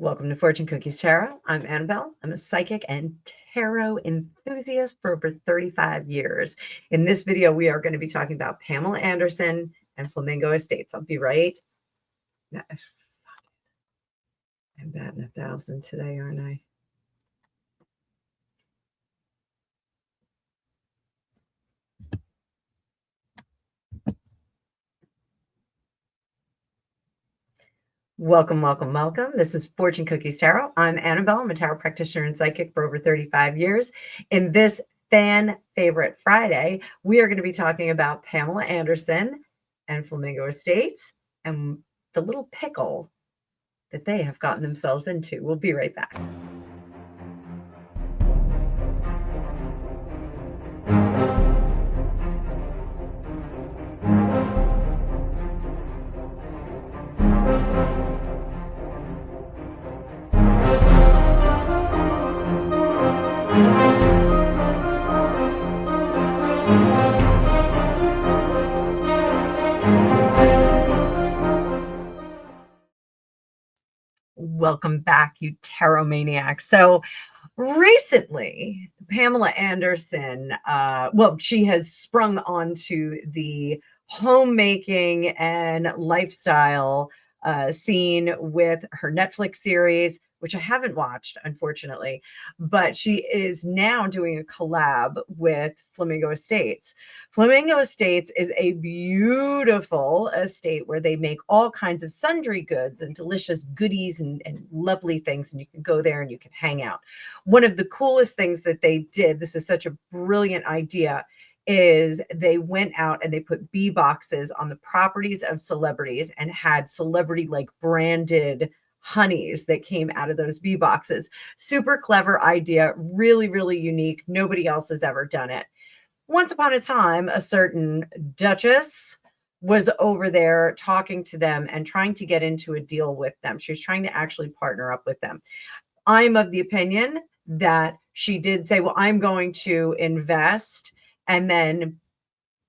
Welcome to Fortune Cookies Tarot. I'm Annabelle. I'm a psychic and tarot enthusiast for over 35 years. In this video, we are going to be talking about Pamela Anderson and Flamingo Estates. I'll be right. I'm batting 1,000 today, aren't I? Welcome, welcome, welcome. This is Fortune Cookies Tarot. I'm Annabelle. I'm a tarot practitioner and psychic for over 35 years. In this fan favorite Friday, we are going to be talking about Pamela Anderson and Flamingo Estates and the little pickle that they have gotten themselves into. We'll be right back. Welcome back, you tarot maniacs. So recently, Pamela Anderson, she has sprung onto the homemaking and lifestyle scene with her Netflix series, which I haven't watched, unfortunately, but she is now doing a collab with Flamingo Estates. Flamingo Estates is a beautiful estate where they make all kinds of sundry goods and delicious goodies and lovely things, and you can go there and you can hang out. One of the coolest things that they did, this is such a brilliant idea, is they went out and they put bee boxes on the properties of celebrities and had celebrity like branded honeys that came out of those bee boxes. Super clever idea, really, really unique. Nobody else has ever done it. Once upon a time, a certain duchess was over there talking to them and trying to get into a deal with them. She was trying to actually partner up with them. I'm of the opinion that she did say, well, I'm going to invest, and then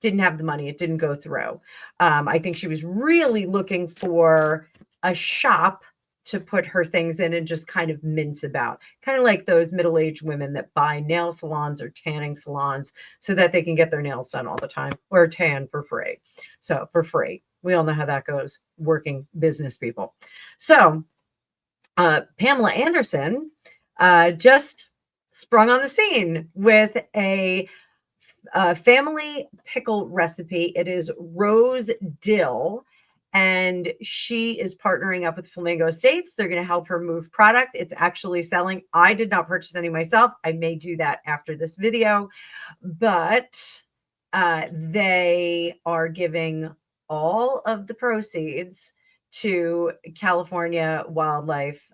didn't have the money. It didn't go through. I think she was really looking for a shop to put her things in and just kind of mince about, kind of like those middle-aged women that buy nail salons or tanning salons so that they can get their nails done all the time or tan for free. So for free, we all know how that goes, working business people. So Pamela Anderson just sprung on the scene with a family pickle recipe. It is rose dill, and she is partnering up with Flamingo Estates. They're going to help her move product. It's actually selling. I did not purchase any myself. I may do that after this video, but they are giving all of the proceeds to California Wildlife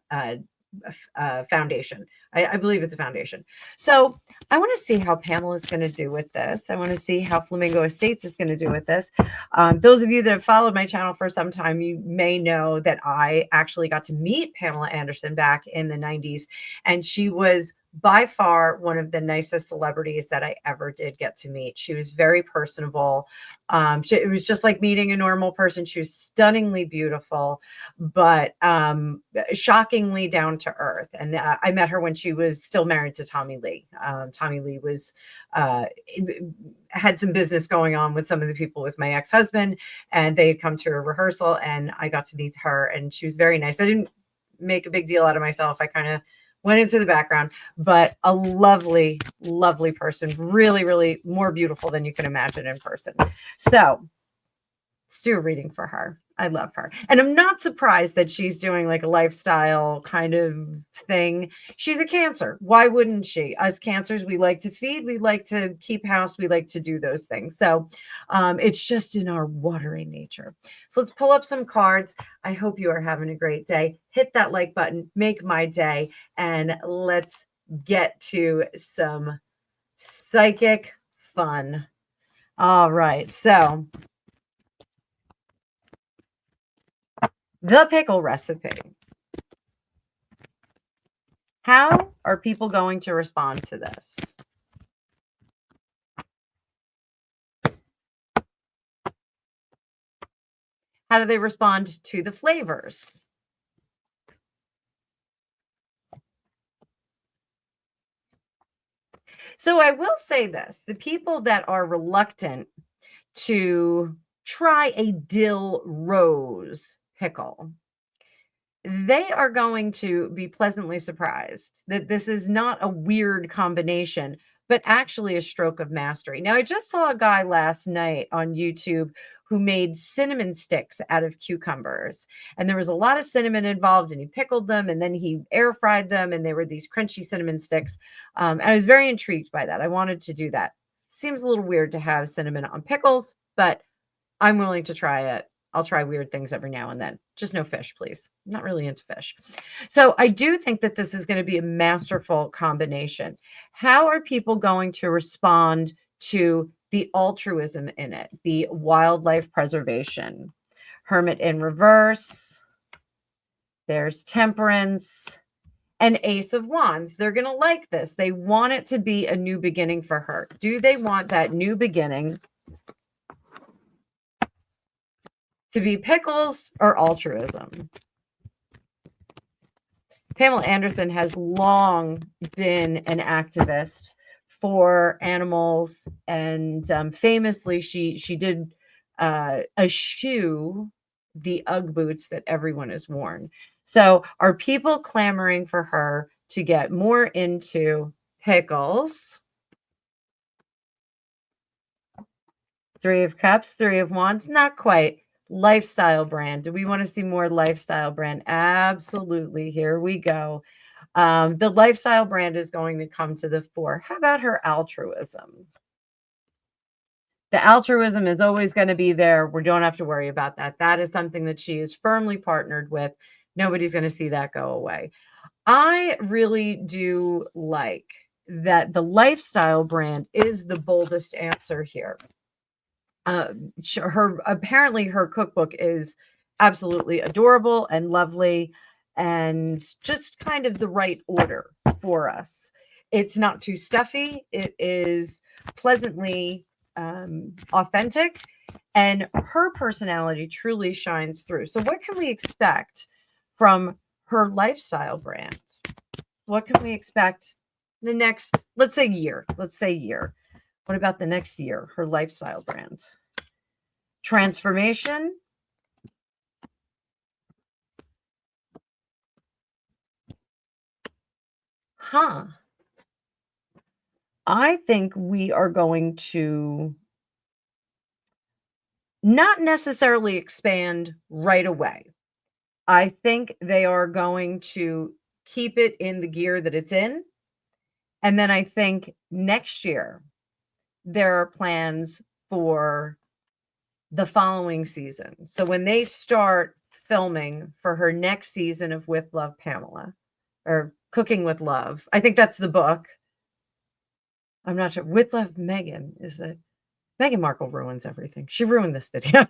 Foundation. I believe it's a foundation. So I want to see how Pamela is going to do with this. I want to see how Flamingo Estates is going to do with this. Those of you that have followed my channel for some time, you may know that I actually got to meet Pamela Anderson back in the 90s, and she was by far one of the nicest celebrities that I ever did get to meet. She was very personable. It was just like meeting a normal person. She was stunningly beautiful, but shockingly down to earth. And I met her when she was still married to Tommy Lee. Tommy Lee was had some business going on with some of the people with my ex-husband, and they had come to a rehearsal, and I got to meet her, and she was very nice. I didn't make a big deal out of myself. I kind of went into the background, but a lovely, lovely person. Really, really more beautiful than you can imagine in person. So let's do a reading for her. I love her. And I'm not surprised that she's doing like a lifestyle kind of thing. She's a Cancer. Why wouldn't she? Us Cancers, we like to feed, we like to keep house, we like to do those things. So it's just in our watery nature. So let's pull up some cards. I hope you are having a great day. Hit that like button, make my day, and let's get to some psychic fun. All right. So the pickle recipe. How are people going to respond to this? How do they respond to the flavors? So I will say this, the people that are reluctant to try a dill rose pickle, they are going to be pleasantly surprised that this is not a weird combination, but actually a stroke of mastery. Now, I just saw a guy last night on YouTube who made cinnamon sticks out of cucumbers. And there was a lot of cinnamon involved, and he pickled them and then he air fried them, and they were these crunchy cinnamon sticks. I was very intrigued by that. I wanted to do that. Seems a little weird to have cinnamon on pickles, but I'm willing to try it. I'll try weird things every now and then. Just no fish, please. I'm not really into fish. So I do think that this is going to be a masterful combination. How are people going to respond to the altruism in it, the wildlife preservation? Hermit in reverse. There's temperance and ace of wands. They're going to like this. They want it to be a new beginning for her. Do they want that new beginning to be pickles or altruism? Pamela Anderson has long been an activist for animals, and famously, she did eschew the UGG boots that everyone has worn. So, are people clamoring for her to get more into pickles? Three of Cups, Three of Wands, not quite. Lifestyle brand. Do we want to see more lifestyle brand? Absolutely. Here we go. The lifestyle brand is going to come to the fore. How about her altruism? The altruism is always going to be there. We don't have to worry about that. That is something that she is firmly partnered with. Nobody's going to see that go away. I really do like that the lifestyle brand is the boldest answer here. Her cookbook is absolutely adorable and lovely, and just kind of the right order for us. It's not too stuffy. It is pleasantly authentic, and her personality truly shines through. So what can we expect from her lifestyle brand? What can we expect the next, let's say year? What about the next year? Her lifestyle brand. Transformation. Huh. I think we are going to not necessarily expand right away. I think they are going to keep it in the gear that it's in. And then I think next year there are plans for the following season. So when they start filming for her next season of With Love, Pamela, or Cooking with Love, I think that's the book. I'm not sure. With Love, Meghan is that Meghan Markle ruins everything. She ruined this video.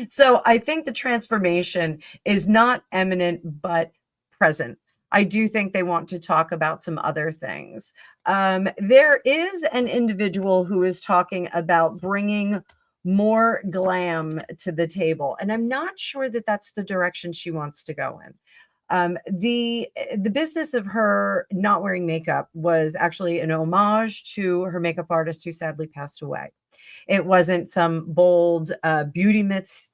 So I think the transformation is not imminent, but present. I do think they want to talk about some other things. There is an individual who is talking about bringing more glam to the table, and I'm not sure that that's the direction she wants to go in. The business of her not wearing makeup was actually an homage to her makeup artist who sadly passed away. It wasn't some bold beauty myths,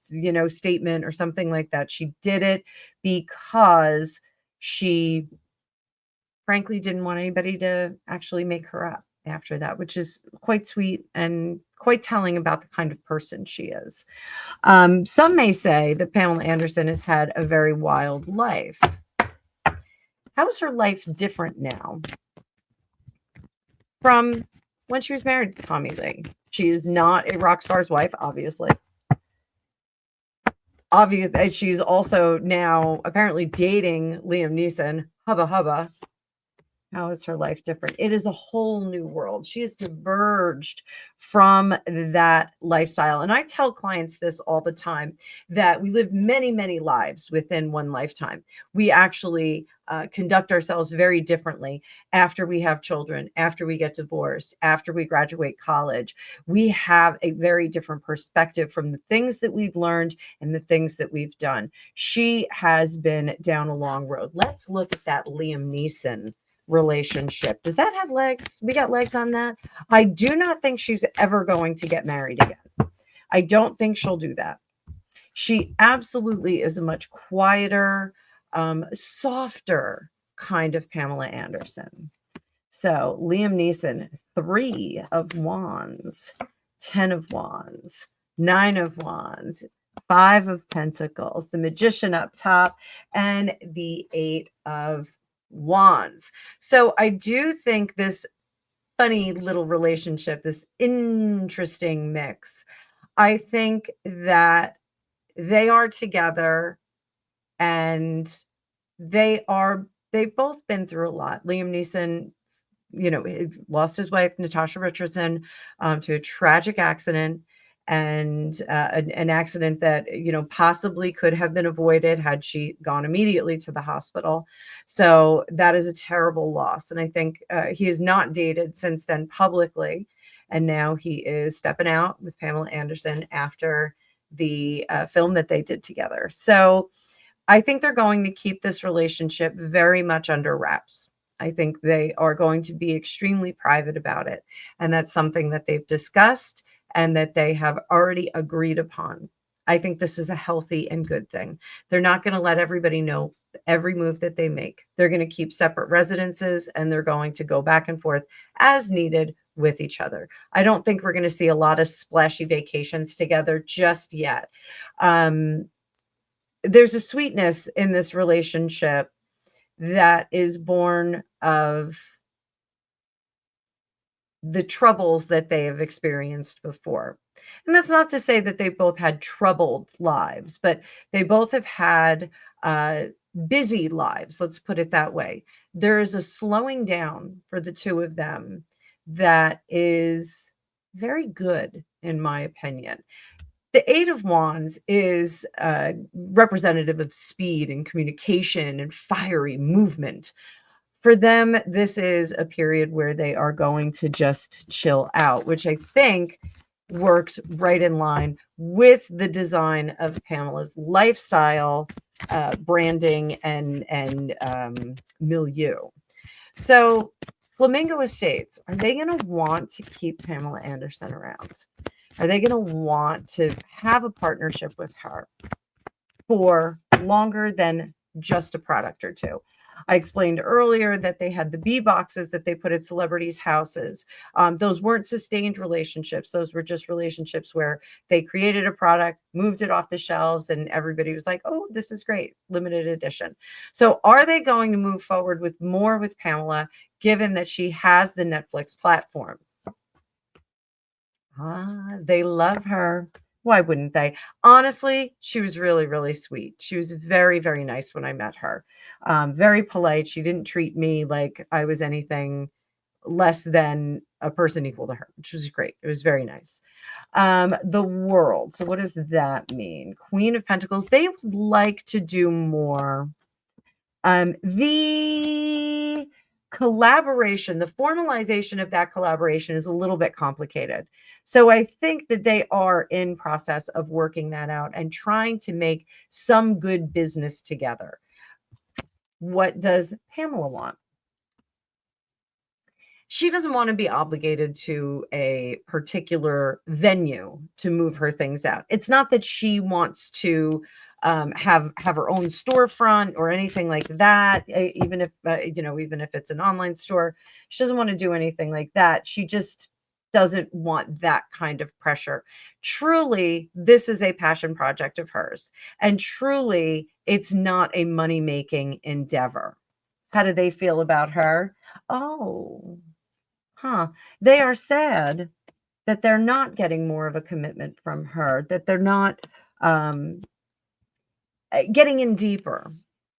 statement or something like that. She did it because she frankly didn't want anybody to actually make her up after that, which is quite sweet and quite telling about the kind of person she is. Some may say that Pamela Anderson has had a very wild life. How is her life different now from when she was married to Tommy Lee? She is not a rock star's wife, obviously. She's also now apparently dating Liam Neeson. Hubba hubba. How is her life different? It is a whole new world. She has diverged from that lifestyle. And I tell clients this all the time, that we live many, many lives within one lifetime. We actually conduct ourselves very differently after we have children, after we get divorced, after we graduate college. We have a very different perspective from the things that we've learned and the things that we've done. She has been down a long road. Let's look at that Liam Neeson relationship. Does that have legs? We got legs on that. I do not think she's ever going to get married again. I don't think she'll do that. She absolutely is a much quieter, softer kind of Pamela Anderson. So Liam Neeson, 3 of Wands, 10 of Wands, 9 of Wands, 5 of Pentacles, the Magician up top, and the 8 of Wands. So I do think this funny little relationship, this interesting mix, I think that they are together and they've both been through a lot. Liam Neeson, he lost his wife, Natasha Richardson, to a tragic accident, and an accident that, possibly could have been avoided had she gone immediately to the hospital. So that is a terrible loss. And I think he has not dated since then publicly. And now he is stepping out with Pamela Anderson after the film that they did together. So I think they're going to keep this relationship very much under wraps. I think they are going to be extremely private about it. And that's something that they've discussed and that they have already agreed upon. I think this is a healthy and good thing. They're not going to let everybody know every move that they make. They're going to keep separate residences and they're going to go back and forth as needed with each other. I don't think we're going to see a lot of splashy vacations together just yet. There's a sweetness in this relationship that is born of the troubles that they have experienced before. And that's not to say that they both had troubled lives, but they both have had busy lives. Let's put it that way. There is a slowing down for the two of them that is very good, in my opinion. The 8 of Wands is representative of speed and communication and fiery movement. For them, this is a period where they are going to just chill out, which I think works right in line with the design of Pamela's lifestyle, branding, and milieu. So Flamingo Estates, are they going to want to keep Pamela Anderson around? Are they going to want to have a partnership with her for longer than just a product or two? I explained earlier that they had the bee boxes that they put at celebrities' houses. Those weren't sustained relationships. Those were just relationships where they created a product, moved it off the shelves, and everybody was like, oh, this is great, limited edition. So are they going to move forward with more with Pamela, given that she has the Netflix platform? They love her. Why wouldn't they? Honestly, she was really, really sweet. She was very, very nice when I met her. Very polite. She didn't treat me like I was anything less than a person equal to her, which was great. It was very nice. The World. So what does that mean? Queen of Pentacles. They would like to do more. The collaboration, the formalization of that collaboration is a little bit complicated. So I think that they are in process of working that out and trying to make some good business together. What does Pamela want? She doesn't want to be obligated to a particular venue to move her things out. It's not that she wants to have her own storefront or anything like that. Even if even if it's an online store, she doesn't want to do anything like that. She just doesn't want that kind of pressure. Truly, this is a passion project of hers, and truly, it's not a money-making endeavor. How do they feel about her? Oh, they are sad that they're not getting more of a commitment from her, that they're not getting in deeper.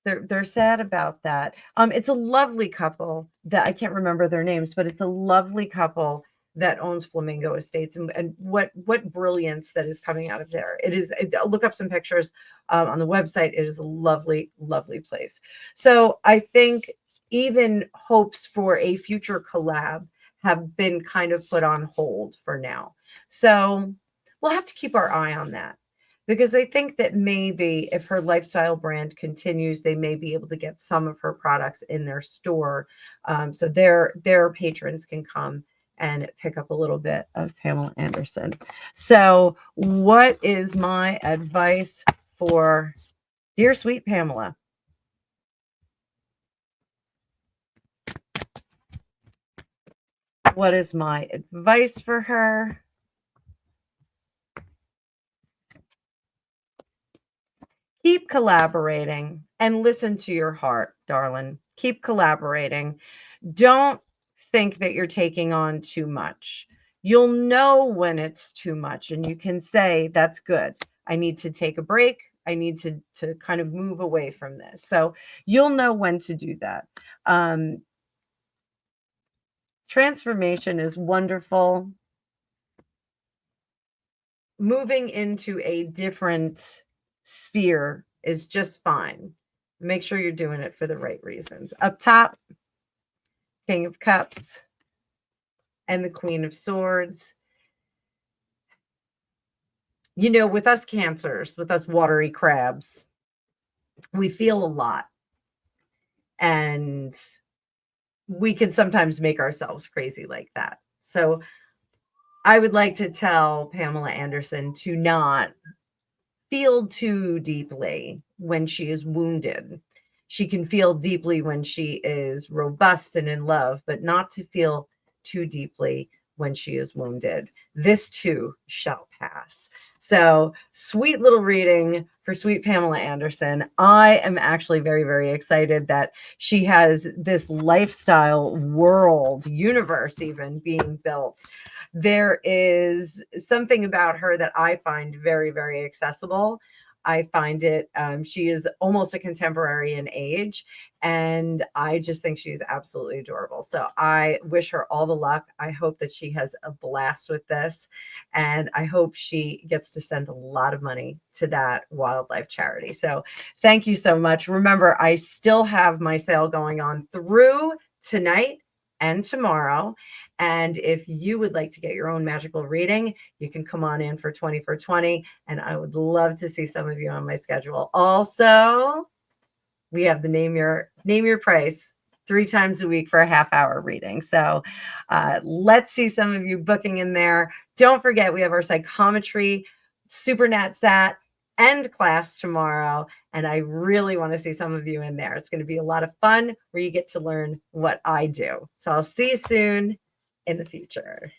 They're sad about that. It's a lovely couple that I can't remember their names, but it's a lovely couple that owns Flamingo Estates, and what brilliance that is coming out of there. It is. Look up some pictures on the website. It is a lovely, lovely place. So I think even hopes for a future collab have been kind of put on hold for now. So we'll have to keep our eye on that. because I think that maybe if her lifestyle brand continues, they may be able to get some of her products in their store, so their patrons can come and pick up a little bit of Pamela Anderson. So, what is my advice for dear sweet Pamela? What is my advice for her? Keep collaborating and listen to your heart, darling. Keep collaborating. Don't think that you're taking on too much. You'll know when it's too much, and you can say, that's good. I need to take a break. I need to kind of move away from this. So you'll know when to do that. Transformation is wonderful. Moving into a different sphere is just fine. Make sure you're doing it for the right reasons. Up top, King of Cups and the Queen of Swords. You know, with us cancers, with us watery crabs, we feel a lot. And we can sometimes make ourselves crazy like that. So I would like to tell Pamela Anderson to not feel too deeply when she is wounded. She can feel deeply when she is robust and in love, but not to feel too deeply when she is wounded. This too shall pass. So, sweet little reading for sweet Pamela Anderson. I am actually very, very excited that she has this lifestyle world, universe even being built. There is something about her that I find very, very accessible. I find it, she is almost a contemporary in age, and I just think she's absolutely adorable. So I wish her all the luck. I hope that she has a blast with this, and I hope she gets to send a lot of money to that wildlife charity. So thank you so much. Remember, I still have my sale going on through tonight and tomorrow. And if you would like to get your own magical reading, you can come on in for 20 for 20. And I would love to see some of you on my schedule. Also, we have the name your price 3 times a week for a half-hour reading. So let's see some of you booking in there. Don't forget, we have our psychometry, super nat sat, end class tomorrow. And I really want to see some of you in there. It's going to be a lot of fun where you get to learn what I do. So I'll see you soon in the future.